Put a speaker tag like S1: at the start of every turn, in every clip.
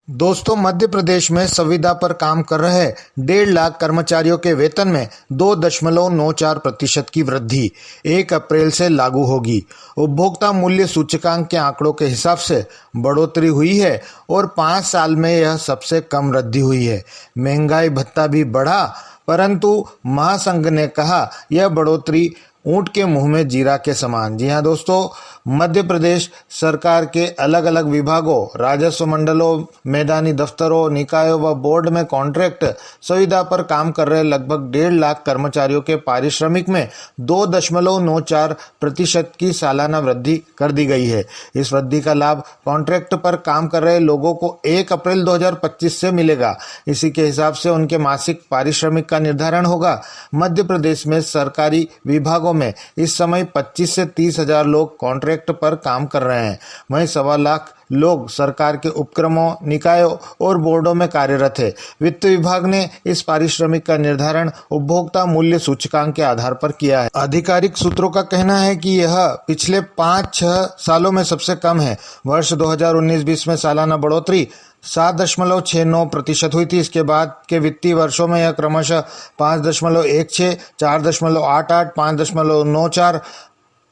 S1: दोस्तों, मध्य प्रदेश में संविदा पर काम कर रहे 1.5 लाख कर्मचारियों के वेतन में 2.94% की वृद्धि 1 अप्रैल से लागू होगी। उपभोक्ता मूल्य सूचकांक के आंकड़ों के हिसाब से बढ़ोतरी हुई है और 5 साल में यह सबसे कम वृद्धि हुई है। महंगाई भत्ता भी बढ़ा, परंतु महासंघ ने कहा यह बढ़ोतरी ऊंट के मुंह में जीरा के समान। जी हां दोस्तों, मध्य प्रदेश सरकार के अलग अलग विभागों, राजस्व मंडलों, मैदानी दफ्तरों, निकायों व बोर्ड में कॉन्ट्रैक्ट संविदा पर काम कर रहे लगभग 1.5 लाख कर्मचारियों के पारिश्रमिक में 2.94% की सालाना वृद्धि कर दी गई है। इस वृद्धि का लाभ कॉन्ट्रैक्ट पर काम कर रहे लोगों को 1 अप्रैल 2025 से मिलेगा। इसी के हिसाब से उनके मासिक पारिश्रमिक का निर्धारण होगा। मध्य प्रदेश में सरकारी विभागों में इस समय 25 से 30 हजार लोग कॉन्ट्रैक्ट पर काम कर रहे हैं। वहीं 1.25 लाख लोग सरकार के उपक्रमों, निकायों और बोर्डों में कार्यरत है। वित्त विभाग ने इस पारिश्रमिक का निर्धारण उपभोक्ता मूल्य सूचकांक के आधार पर किया है। आधिकारिक सूत्रों का कहना है कि यह पिछले 5-6 सालों में सबसे कम है। वर्ष 2019-20 में सालाना बढ़ोतरी 7.69% हुई थी। इसके बाद के वित्तीय वर्षों में यह क्रमशः 5.16, 4.88, 5.94,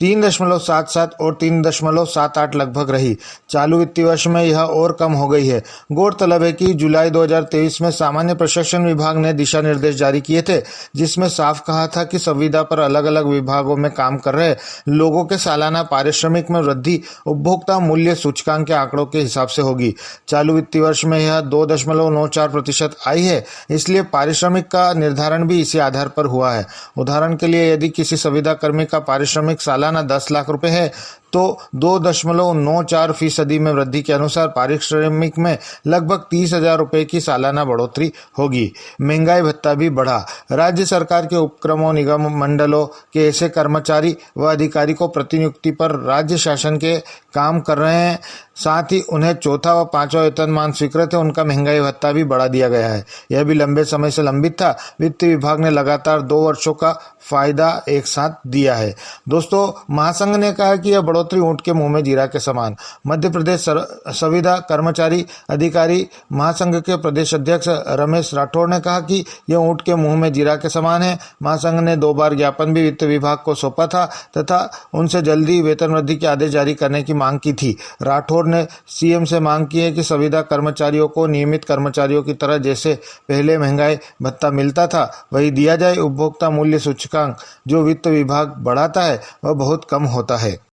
S1: 3.77 और 3.78 लगभग रही। चालू वित्तीय वर्ष में यह और कम हो गई है। गौरतलब है कि जुलाई 2023 में सामान्य प्रशासन विभाग ने दिशा निर्देश जारी किए थे, जिसमें साफ कहा था कि संविदा पर अलग अलग विभागों में काम कर रहे लोगों के सालाना पारिश्रमिक में वृद्धि उपभोक्ता मूल्य सूचकांक के आंकड़ों के हिसाब से होगी। चालू वित्तीय वर्ष में यह 2.94% आई है, इसलिए पारिश्रमिक का निर्धारण भी इसी आधार पर हुआ है। उदाहरण के लिए, यदि किसी संविदा कर्मी का पारिश्रमिक सालाना 10 लाख रुपए है तो 2.94% में वृद्धि के अनुसार पारिश्रमिक में लगभग 30,000 रुपए की सालाना बढ़ोतरी होगी। महंगाई भत्ता भी बढ़ा। राज्य सरकार के उपक्रमों, निगम मंडलों के ऐसे कर्मचारी व अधिकारी को प्रतिनियुक्ति पर राज्य शासन के काम कर रहे हैं, साथ ही उन्हें चौथा व 5वां वेतनमान स्वीकृत है, उनका महंगाई भत्ता भी बढ़ा दिया गया है। यह भी लंबे समय से लंबित था। वित्त विभाग ने लगातार 2 वर्षों का फायदा एक साथ दिया है। दोस्तों, महासंघ ने कहा कि यह बढ़ोतरी ऊंट के मुंह में जीरा के समान। मध्य प्रदेश संविदा कर्मचारी अधिकारी महासंघ के प्रदेश अध्यक्ष रमेश राठौड़ ने कहा कि यह ऊंट के मुंह में जीरा के समान है। महासंघ ने 2 बार ज्ञापन भी वित्त विभाग को सौंपा था तथा उनसे जल्दी वेतन वृद्धि के आदेश जारी करने की मांग की थी। राठौड़ ने सीएम से मांग की है कि संविदा कर्मचारियों को नियमित कर्मचारियों की तरह जैसे पहले महंगाई भत्ता मिलता था वही दिया जाए। उपभोक्ता मूल्य सूचकांक जो वित्त विभाग बढ़ाता है वह बहुत कम होता है।